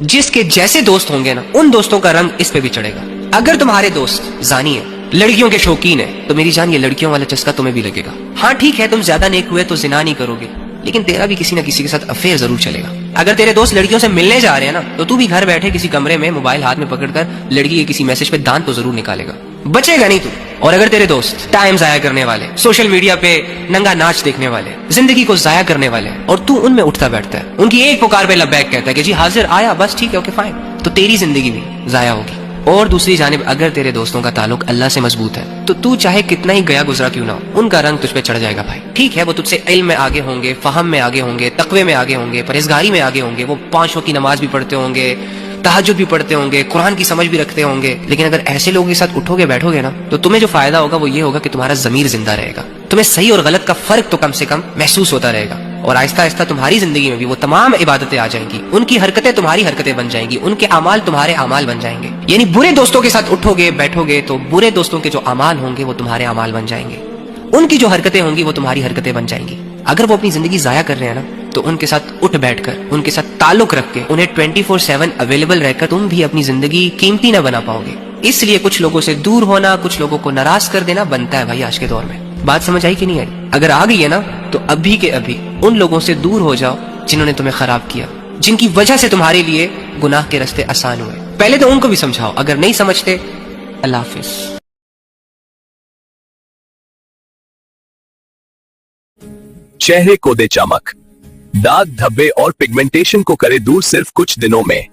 जिसके जैसे दोस्त होंगे ना, उन दोस्तों का रंग इस पे भी चढ़ेगा। अगर तुम्हारे दोस्त जानी है, लड़कियों के शौकीन है, तो मेरी जान ये लड़कियों वाला चस्का तुम्हें भी लगेगा। हाँ ठीक है, तुम ज्यादा नेक हुए तो जिना नहीं करोगे, लेकिन तेरा भी किसी न किसी के साथ अफेयर जरूर चलेगा। अगर तेरे दोस्त लड़कियों से मिलने जा रहे हैं ना, तो तू भी घर बैठे किसी कमरे में मोबाइल हाथ में पकड़कर लड़की के किसी मैसेज पे दांत तो जरूर निकालेगा, बचेगा नहीं तू। और अगर तेरे दोस्त टाइम जाया करने वाले, सोशल मीडिया पे नंगा नाच देखने वाले, जिंदगी को जाया करने वाले, और तू उनमें उठता बैठता है, उनकी एक पुकार पे लब्बैक कहता है कि जी हाजिर, आया, बस ठीक है, ओके फाइन, तो तेरी जिंदगी भी जाया होगी। और दूसरी जानिब अगर तेरे दोस्तों का ताल्लुक अल्लाह से मजबूत है, तो तू चाहे कितना ही गया गुजरा क्यों ना हो, उनका रंग तुझ पे चढ़ जाएगा भाई। ठीक है, वो तुझसे इल्म में आगे होंगे, फहम में आगे होंगे, तकवे में आगे होंगे, परहेजगारी में आगे होंगे, वो 5 वक्त की नमाज भी पढ़ते होंगे, तहज्जुद भी पढ़ते होंगे, कुरान की समझ भी रखते होंगे, लेकिन अगर ऐसे लोगों के साथ उठोगे बैठोगे ना, तो तुम्हें जो फायदा होगा वो ये होगा कि तुम्हारा ज़मीर जिंदा रहेगा, तुम्हें सही और गलत का फर्क तो कम से कम महसूस होता रहेगा, और आहिस्ता आहिस्ता तुम्हारी जिंदगी में भी वो तमाम इबादतें आ जाएंगी, उनकी हरकतें तुम्हारी हरकतें बन जाएंगी, उनके अमाल तुम्हारे अमाल बन जाएंगे। यानी बुरे दोस्तों के साथ उठोगे बैठोगे तो बुरे दोस्तों के जो अमाल होंगे वो तुम्हारे अमाल बन जाएंगे, उनकी जो हरकतें होंगी वो तुम्हारी हरकतें बन जाएंगी। अगर वो अपनी जिंदगी जाया कर रहे हैं ना, तो उनके साथ उठ बैठकर, उनके साथ ताल्लुक रख के, उन्हें 24/7 अवेलेबल रहकर तुम भी अपनी जिंदगी कीमती ना बना पाओगे। इसलिए कुछ लोगों से दूर होना, कुछ लोगों को नाराज कर देना बनता है भाई आज के दौर में। बात समझ आई कि नहीं आई? अगर आ गई है ना, तो अभी के अभी उन लोगों से दूर हो जाओ जिन्होंने तुम्हें खराब किया, जिनकी वजह से तुम्हारे लिए गुनाह के रास्ते आसान हुए। पहले तो उनको भी समझाओ, अगर नहीं समझते, अल्लाह हाफिज। चेहरे को दे चमक, दाग धब्बे और पिगमेंटेशन को करे दूर सिर्फ कुछ दिनों में।